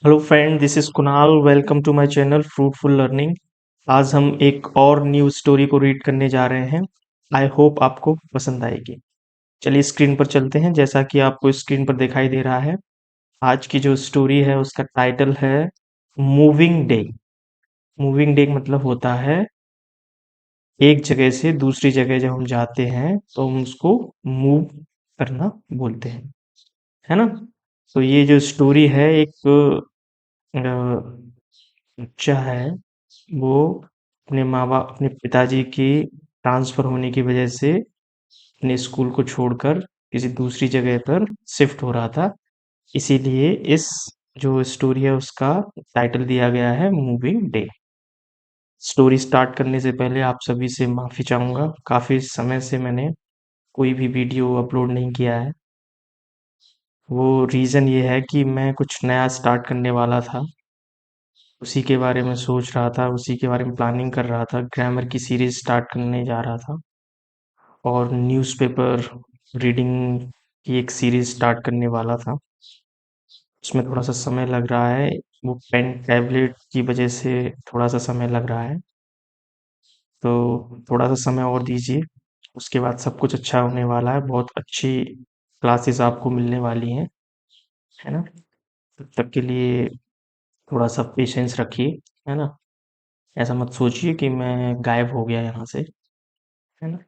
Hello friend, this is Kunal. Welcome to my channel fruitful learning. आज हम एक और न्यू स्टोरी को रीड करने जा रहे हैं। आई होप आपको पसंद आएगी। चलिए स्क्रीन पर चलते हैं। जैसा कि आपको स्क्रीन पर दिखाई दे रहा है, आज की जो स्टोरी है उसका टाइटल है मूविंग डे। मूविंग डे मतलब होता है एक जगह से दूसरी जगह जब हम जाते हैं तो हम उसको मूव करना बोलते हैं, है ना। तो ये जो स्टोरी है, एक बच्चा है, वो अपने माँ बाप अपने पिताजी की ट्रांसफर होने की वजह से अपने स्कूल को छोड़कर किसी दूसरी जगह पर शिफ्ट हो रहा था। इसीलिए इस जो स्टोरी है उसका टाइटल दिया गया है मूविंग डे। स्टोरी स्टार्ट करने से पहले आप सभी से माफ़ी चाहूँगा। काफ़ी समय से मैंने कोई भी वीडियो अपलोड नहीं किया है। वो रीज़न ये है कि मैं कुछ नया स्टार्ट करने वाला था, उसी के बारे में सोच रहा था, उसी के बारे में प्लानिंग कर रहा था। ग्रामर की सीरीज स्टार्ट करने जा रहा था और न्यूज़पेपर रीडिंग की एक सीरीज स्टार्ट करने वाला था। उसमें थोड़ा सा समय लग रहा है, वो पेन टैबलेट की वजह से थोड़ा सा समय लग रहा है। तो थोड़ा सा समय और दीजिए, उसके बाद सब कुछ अच्छा होने वाला है। बहुत अच्छी क्लासेस आपको मिलने वाली हैं, है ना। तब तक के लिए थोड़ा सा पेशेंस रखिए, है ना। ऐसा मत सोचिए कि मैं गायब हो गया यहाँ से, है ना।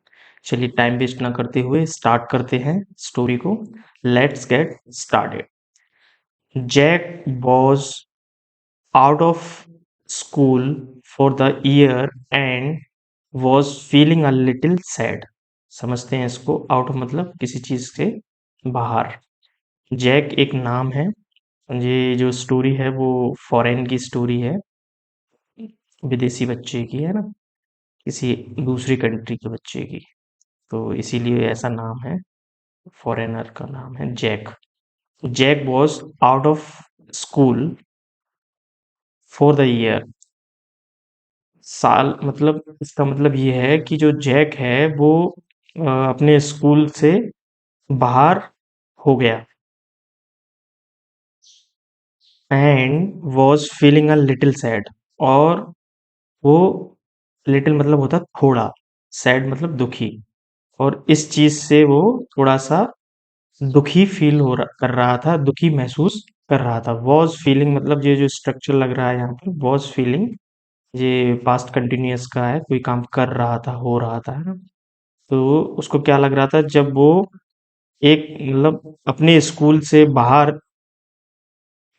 चलिए टाइम वेस्ट ना करते हुए स्टार्ट करते हैं स्टोरी को। Let's get started. Jack was out of school for the year and was feeling a little sad. समझते हैं इसको। आउट ऑफ मतलब किसी चीज से बाहर। जैक एक नाम है। ये जो स्टोरी है वो फॉरेन की स्टोरी है, विदेशी बच्चे की, है ना, किसी दूसरी कंट्री के बच्चे की। तो इसीलिए ऐसा नाम है, फॉरेनर का नाम है Jack. Jack was out of school for the year. साल मतलब इसका मतलब ये है कि जो जैक है वो अपने स्कूल से बाहर हो गया। And was feeling a little sad. और वो लिटिल मतलब होता थोड़ा, सैड मतलब दुखी। और इस चीज से वो थोड़ा सा दुखी फील कर रहा था, दुखी महसूस कर रहा था। वॉज फीलिंग मतलब ये जो स्ट्रक्चर लग रहा है यहाँ पर, वॉज फीलिंग, ये पास्ट कंटिन्यूअस का है, कोई काम कर रहा था, हो रहा था, है ना। तो उसको क्या लग रहा था जब वो एक मतलब अपने स्कूल से बाहर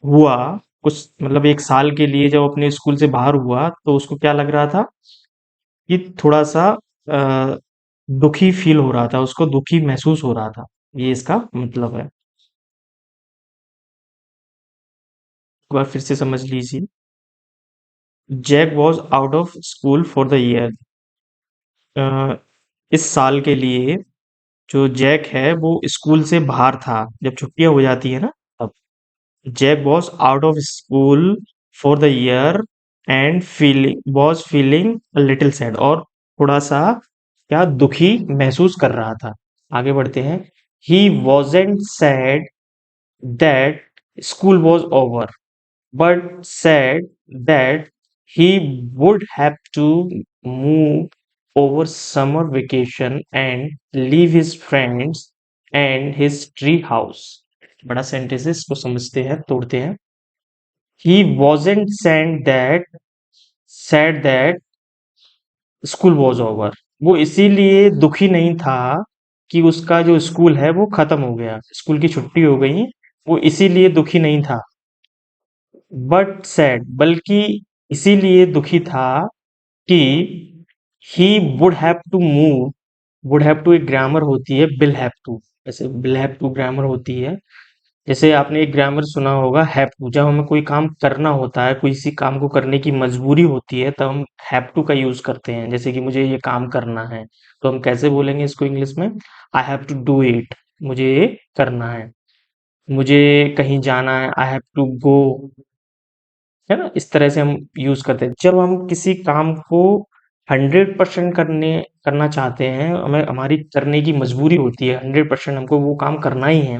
हुआ, कुछ मतलब एक साल के लिए जब अपने स्कूल से बाहर हुआ तो उसको क्या लग रहा था कि थोड़ा सा अ, दुखी फील हो रहा था, उसको दुखी महसूस हो रहा था। ये इसका मतलब है। एक बार फिर से समझ लीजिए। Jack was out of school for the year. इस साल के लिए जो जैक है वो स्कूल से बाहर था, जब छुट्टियां हो जाती है ना तब। Jack was out of school for the year and feeling little sad. और थोड़ा सा क्या दुखी महसूस कर रहा था। आगे बढ़ते हैं। He wasn't sad that school was over, but said that he would have to move over summer vacation and leave his friends and his tree house। बड़ा सेंटेंस है, इसको समझते हैं, तोड़ते हैं। He wasn't sad that school was over. वो इसीलिए दुखी नहीं था कि उसका जो स्कूल है वो खत्म हो गया, स्कूल की छुट्टी हो गई। वो इसीलिए दुखी नहीं था। बट सैड बल्कि इसीलिए दुखी था कि he would have to move. Would have to एक ग्रामर होती है, विल हैव टू। ऐसे विल हैव टू ग्रामर होती है। जैसे आपने एक ग्रामर सुना होगा, हैव टू। जब हमें कोई काम करना होता है, किसी काम को करने की मजबूरी होती है, तब हम हैव टू का यूज करते हैं। जैसे कि मुझे ये काम करना है, तो हम कैसे बोलेंगे इसको इंग्लिश में? I have to do it. मुझे ये करना है। मुझे कहीं जाना है, आई हैव टू गो, है ना। इस तरह से हम यूज करते हैं जब हम किसी काम को 100% करना चाहते हैं, हमें हमारी करने की मजबूरी होती है, 100% हमको वो काम करना ही है।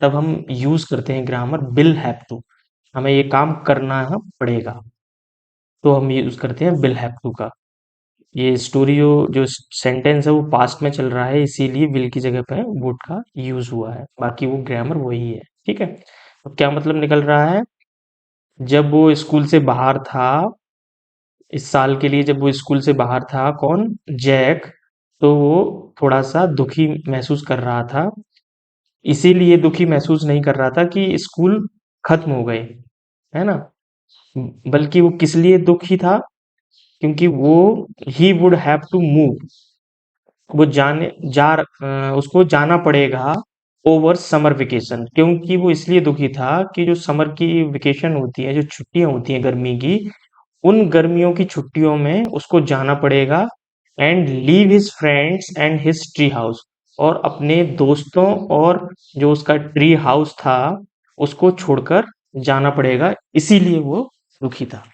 तब हम यूज करते हैं ग्रामर विल हैव टू। हमें ये काम करना पड़ेगा, तो हम यूज करते हैं विल हैव टू का। ये स्टोरी जो सेंटेंस है वो पास्ट में चल रहा है, इसीलिए विल की जगह पे वुड का यूज हुआ है, बाकी वो ग्रामर वही है। ठीक है, तो क्या मतलब निकल रहा है, जब वो स्कूल से बाहर था, इस साल के लिए जब वो स्कूल से बाहर था, कौन, जैक, तो वो थोड़ा सा दुखी महसूस कर रहा था। इसीलिए दुखी महसूस नहीं कर रहा था कि स्कूल खत्म हो गए, है ना, बल्कि वो किस लिए दुखी था, क्योंकि वो he would have to move, वो उसको जाना पड़ेगा ओवर समर वेकेशन, क्योंकि वो इसलिए दुखी था कि जो समर की वेकेशन होती है, जो छुट्टियां होती हैं गर्मी की, उन गर्मियों की छुट्टियों में उसको जाना पड़ेगा and leave his friends and his tree house, और अपने दोस्तों और जो उसका ट्री हाउस था उसको छोड़कर जाना पड़ेगा, इसीलिए वो दुखी था।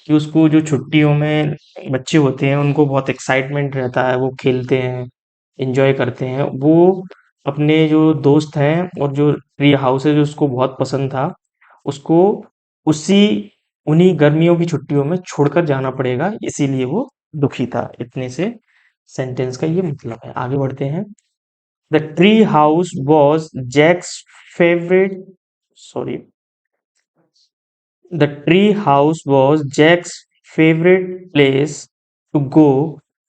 कि उसको जो छुट्टियों में बच्चे होते हैं उनको बहुत एक्साइटमेंट रहता है, वो खेलते हैं, एंजॉय करते हैं, वो अपने जो दोस्त हैं और जो ट्री हाउस है जो उसको बहुत पसंद था, उसको उसी उन्हीं गर्मियों की छुट्टियों में छोड़कर जाना पड़ेगा, इसीलिए वो दुखी था। इतने से सेंटेंस का ये मतलब है। आगे बढ़ते हैं। The tree house was Jack's favourite, sorry, the tree house was Jack's favorite place to go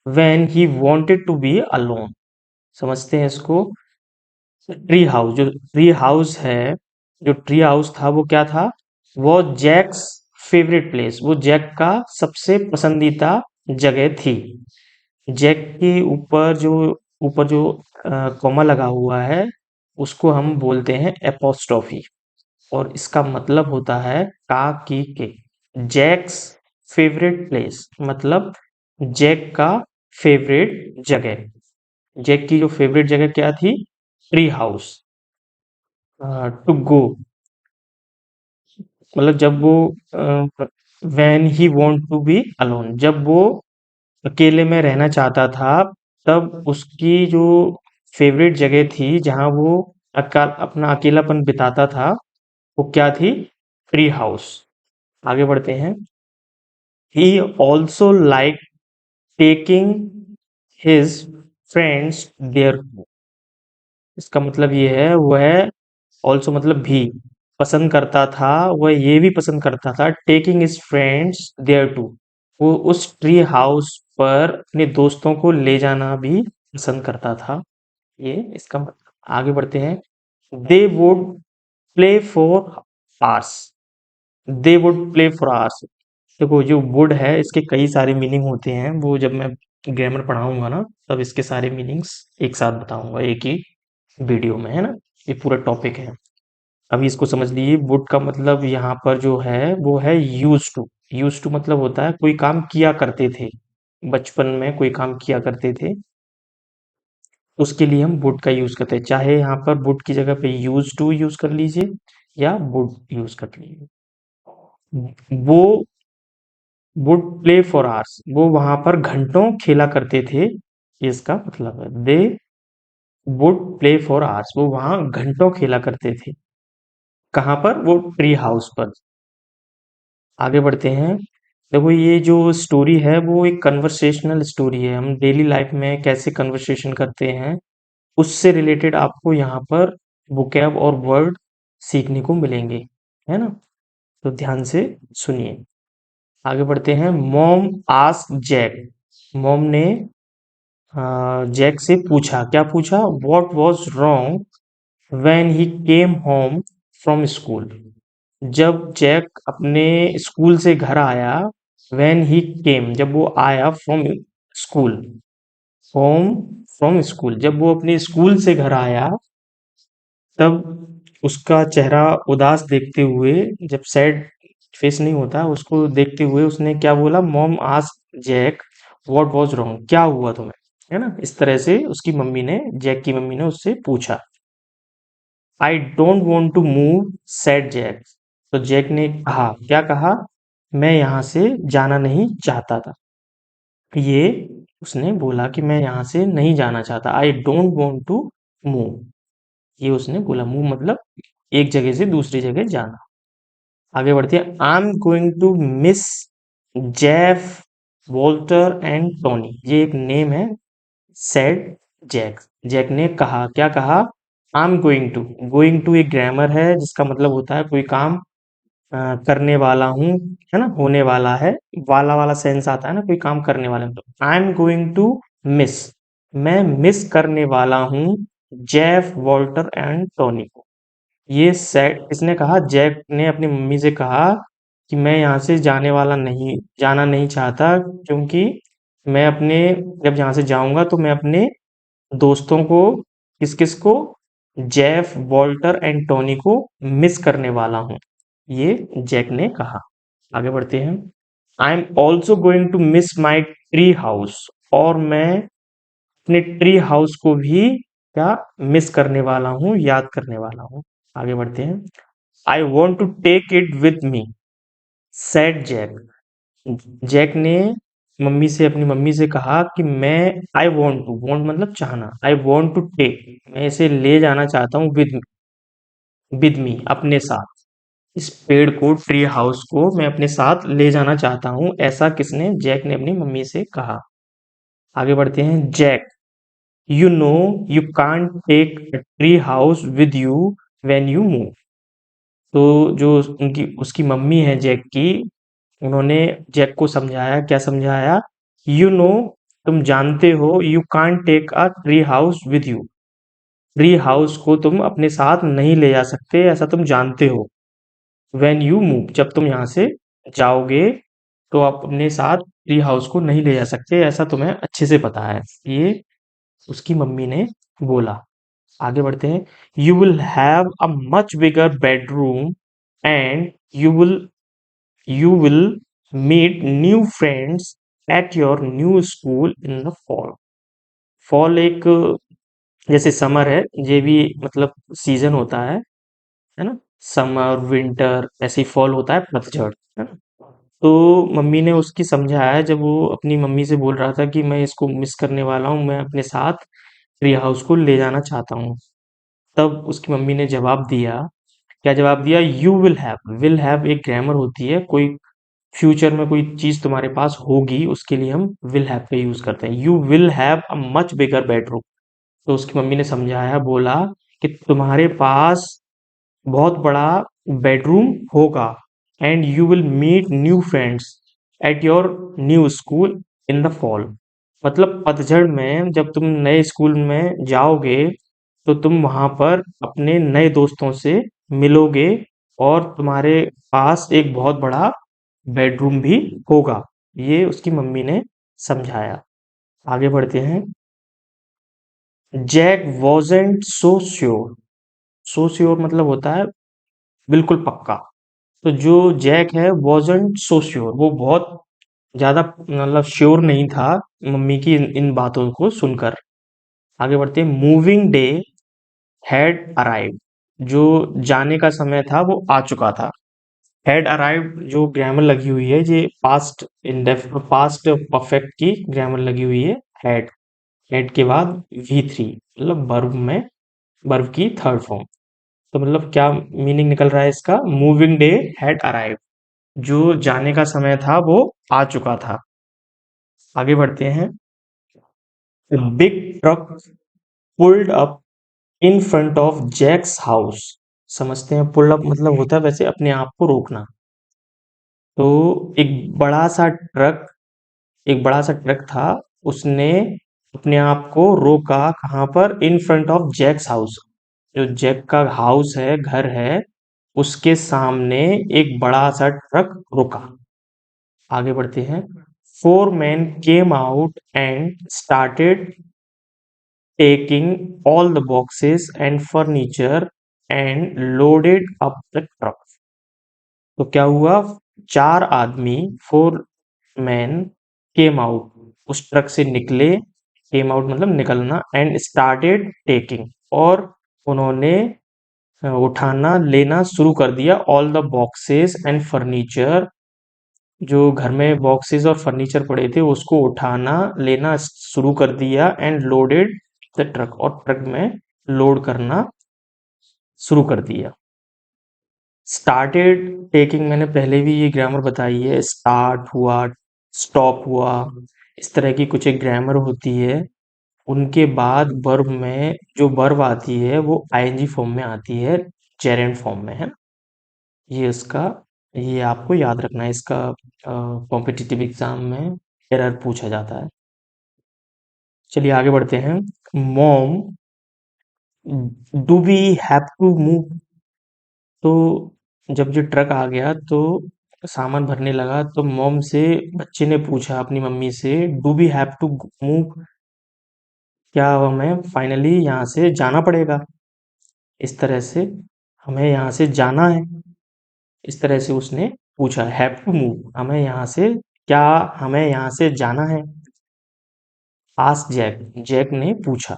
when he wanted to be alone. समझते हैं इसको। ट्री हाउस, जो ट्री हाउस है, जो ट्री हाउस था वो क्या था, वो जैक्स फेवरेट प्लेस, वो जैक का सबसे पसंदीदा जगह थी। जैक के ऊपर जो कॉमा लगा हुआ है उसको हम बोलते हैं एपोस्ट्रोफी, और इसका मतलब होता है का की के। जैक्स फेवरेट प्लेस मतलब जैक का फेवरेट जगह। जैक की जो फेवरेट जगह क्या थी, ट्री हाउस। टू गो मतलब जब वो when he want to be alone, जब वो अकेले में रहना चाहता था, तब उसकी जो फेवरेट जगह थी जहां वो अपना अकेलापन बिताता था, वो क्या थी, ट्री हाउस। आगे बढ़ते हैं। He also liked taking his friends there too। इसका मतलब ये है, वह also मतलब भी पसंद करता था, वह ये भी पसंद करता था taking his friends there too, वो उस ट्री हाउस पर अपने दोस्तों को ले जाना भी पसंद करता था। ये इसका मतलब। आगे बढ़ते हैं। They would play for hours। They would play for hours. देखो जो वुड है इसके कई सारे मीनिंग होते हैं, वो जब मैं ग्रामर पढ़ाऊंगा ना तब इसके सारे मीनिंग्स एक साथ बताऊंगा एक ही वीडियो में, है ना। ये पूरा टॉपिक है। अभी इसको समझ लीजिए। वुड का मतलब यहाँ पर जो है वो है यूज टू। यूज टू मतलब होता है कोई काम किया करते थे, बचपन में कोई काम किया करते थे, उसके लिए हम वुड का यूज करते हैं। चाहे यहाँ पर वुड की जगह पे यूज टू यूज कर लीजिए या वुड यूज कर लीजिए। वो वुड प्ले फॉर आवर्स, वो वहां पर घंटों खेला करते थे, ये इसका मतलब है। They would play for hours, वो वहां घंटों खेला करते थे। कहाँ पर, वो ट्री हाउस पर। आगे बढ़ते हैं। देखो ये जो स्टोरी है वो एक कन्वर्सेशनल स्टोरी है, हम डेली लाइफ में कैसे कन्वर्सेशन करते हैं उससे रिलेटेड आपको यहाँ पर वोकैब और वर्ड सीखने को मिलेंगे, है ना। तो ध्यान से सुनिए। आगे बढ़ते हैं। मॉम आस्क जैक, मॉम ने जैक से पूछा, क्या पूछा, what was wrong when he came home from school. जब जैक अपने स्कूल से घर आया, वेन ही केम जब वो आया, from school, home from school जब वो अपने स्कूल से घर आया, तब उसका चेहरा उदास देखते हुए, जब सैड फेस नहीं होता उसको देखते हुए, उसने क्या बोला, mom ask Jack what was wrong, क्या हुआ तुम्हें, है ना। इस तरह से उसकी मम्मी ने, जैक की मम्मी ने उससे पूछा। I don't want to move said Jack, तो जैक ने कहा, क्या कहा, मैं यहाँ से जाना नहीं चाहता था। ये उसने बोला कि मैं यहाँ से नहीं जाना चाहता, I don't want to move, ये उसने बोला। मूव मतलब एक जगह से दूसरी जगह जाना। आगे बढ़ते हैं। I am going to miss Jeff, Walter and Tony. ये एक नेम है। Said Jack. जैक ने कहा, क्या कहा? I am going to. Going to एक ग्रामर है जिसका मतलब होता है कोई काम करने वाला हूँ, है ना, होने वाला है, वाला वाला सेंस आता है ना, कोई काम करने वाला है। तो I am going to miss, मैं मिस करने वाला हूँ जेफ, वॉल्टर एंड टोनी को। ये सेड इसने कहा, जैक ने अपनी मम्मी से कहा कि मैं यहाँ से जाना नहीं चाहता, क्योंकि मैं अपने जब यहाँ से जाऊंगा तो मैं अपने दोस्तों को, किस किस को, जेफ, वॉल्टर एंड टोनी को मिस करने वाला हूँ, ये जैक ने कहा। आगे बढ़ते हैं। I am also going to miss my tree house. और मैं अपने ट्री हाउस को भी क्या मिस करने वाला हूँ, याद करने वाला हूँ। आगे बढ़ते हैं। I want to take it with me, said Jack. Jack ने अपनी मम्मी से कहा कि मैं, आई वॉन्ट टू, वॉन्ट मतलब चाहना, आई वॉन्ट टू टेक, मैं इसे ले जाना चाहता हूँ विद मी, अपने साथ। इस पेड़ को, ट्री हाउस को मैं अपने साथ ले जाना चाहता हूँ, ऐसा किसने? जैक ने अपनी मम्मी से कहा। आगे बढ़ते हैं। Jack, you know you can't take a tree house with you when you move. तो जो उनकी उसकी मम्मी है जैक की, उन्होंने जैक को समझाया, क्या समझाया? यू नो, तुम जानते हो, you can't take a tree house with you, tree house को तुम अपने साथ नहीं ले जा सकते, ऐसा तुम जानते हो। व्हेन यू मूव, जब तुम यहाँ से जाओगे तो आप अपने साथ ट्री हाउस को नहीं ले जा सकते, ऐसा तुम्हें अच्छे से पता है, ये उसकी मम्मी ने बोला। आगे बढ़ते हैं। You will have a much bigger bedroom and you will meet new friends at your new school in the fall. Fall एक, जैसे समर है, ये भी मतलब सीजन होता है ना, समर विंटर, ऐसे ही फॉल होता है पतझड़, है ना। तो मम्मी ने उसकी समझाया, जब वो अपनी मम्मी से बोल रहा था कि मैं इसको मिस करने वाला हूँ, मैं अपने साथ ट्री हाउस को ले जाना चाहता हूँ, तब उसकी मम्मी ने जवाब दिया। क्या जवाब दिया? यू विल हैव एक ग्रामर होती है, कोई फ्यूचर में कोई चीज तुम्हारे पास होगी, उसके लिए हम विल हैव का यूज करते हैं। You will have a much bigger bedroom. तो उसकी मम्मी ने समझाया, बोला कि तुम्हारे पास बहुत बड़ा बेडरूम होगा, and you will meet new friends at your new school in the fall. मतलब पतझड़ में जब तुम नए स्कूल में जाओगे तो तुम वहां पर अपने नए दोस्तों से मिलोगे, और तुम्हारे पास एक बहुत बड़ा बेडरूम भी होगा, ये उसकी मम्मी ने समझाया। आगे बढ़ते हैं। Jack wasn't so sure. So sure मतलब होता है बिल्कुल पक्का। तो जो जैक है, वॉजेंट सो श्योर, वो बहुत ज्यादा मतलब श्योर नहीं था मम्मी की इन बातों को सुनकर। आगे बढ़ते हैं। Moving day had arrived. जो जाने का समय था वो आ चुका था। हैड अराइव्ड जो ग्रामर लगी हुई है, ये पास्ट परफेक्ट की ग्रामर लगी हुई है। हैड, हेड के बाद V3, मतलब वर्ब की थर्ड फॉर्म। तो मतलब क्या मीनिंग निकल रहा है इसका? मूविंग डे हैड अराइव्ड, जो जाने का समय था वो आ चुका था। आगे बढ़ते हैं। Big truck pulled up in front of Jack's house. समझते हैं, पुल अप मतलब होता है वैसे अपने आप को रोकना। तो एक बड़ा सा ट्रक एक बड़ा सा ट्रक था, उसने अपने आप को रोका, कहाँ पर? In front of Jack's house, जो जैक का हाउस है, घर है, उसके सामने एक बड़ा सा ट्रक रुका। आगे बढ़ते हैं। Four man came out and started taking all the boxes and furniture and loaded up the truck। तो क्या हुआ? चार आदमी, फोर मैन, केम आउट, उस ट्रक से निकले। केम आउट मतलब निकलना, एंड स्टार्टेड टेकिंग, और उन्होंने उठाना लेना शुरू कर दिया। All the boxes and furniture, जो घर में बॉक्सेस और फर्नीचर पड़े थे उसको उठाना लेना शुरू कर दिया। एंड लोडेड द ट्रक, और ट्रक में लोड करना शुरू कर दिया। स्टार्टेड टेकिंग मैंने पहले भी ये ग्रामर बताई है। स्टार्ट हुआ, स्टॉप हुआ, इस तरह की कुछ एक ग्रामर होती है। उनके बाद वर्ब में जो वर्ब आती है वो आईएनजी फॉर्म में आती है, जेरेंड फॉर्म में, है ना। ये इसका ये आपको याद रखना है। इसका कॉम्पिटिटिव एग्जाम में एरर पूछा जाता है। चलिए आगे बढ़ते हैं। Mom, do we have to move. तो जब ये ट्रक आ गया तो सामान भरने लगा, तो मॉम से बच्चे ने पूछा अपनी मम्मी से, do we have to move, क्या हमें फाइनली यहाँ से जाना पड़ेगा। इस तरह से हमें यहाँ से जाना है, इस तरह से उसने पूछा, हैव टू मूव, हमें यहाँ से, क्या हमें यहाँ से जाना है। आस्क जैक, जैक ने पूछा।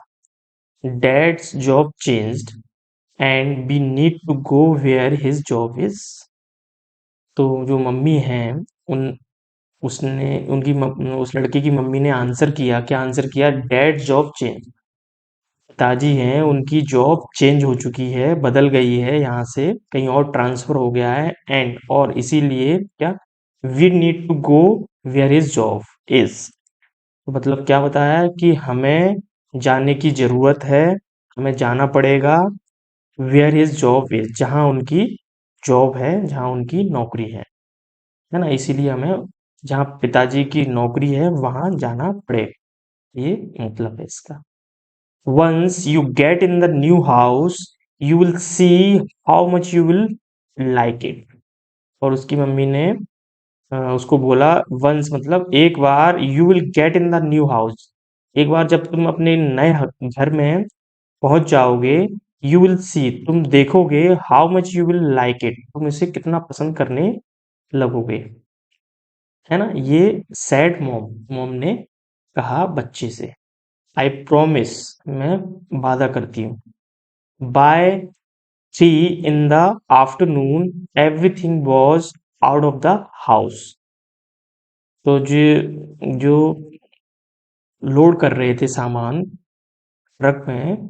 Dad's job changed and we need to go where his job is. तो जो मम्मी हैं, उन उसने उनकी उस लड़के की मम्मी ने आंसर किया, क्या आंसर किया, डैड जॉब चेंज, पिताजी हैं उनकी जॉब चेंज हो चुकी है, बदल गई है, यहाँ से कहीं और ट्रांसफर हो गया है, एंड और इसीलिए क्या, we need to go where his job is. तो मतलब क्या बताया है कि हमें जाने की जरूरत है, हमें जाना पड़ेगा वेयर हिज जॉब इज, जहाँ उनकी जॉब है, जहाँ उनकी नौकरी है ना। इसीलिए हमें जहाँ पिताजी की नौकरी है वहां जाना पड़ेगा, ये मतलब है इसका। Once you get in the new house, you will see how much you will like it. और उसकी मम्मी ने उसको बोला, वंस मतलब एक बार, you will get in the new house, एक बार जब तुम अपने नए घर में पहुंच जाओगे, यू विल सी, तुम देखोगे, how much you will like it, तुम इसे कितना पसंद करने लगोगे, है ना। ये सैड मॉम, मॉम ने कहा बच्चे से। आई प्रोमिस, मैं वादा करती हूँ। By 3 in the afternoon, everything was out of the house। तो जो लोड कर रहे थे सामान ट्रक में,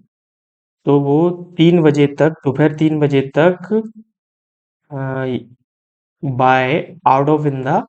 तो वो 3 बजे तक, दोपहर 3 बजे तक, bye out of in the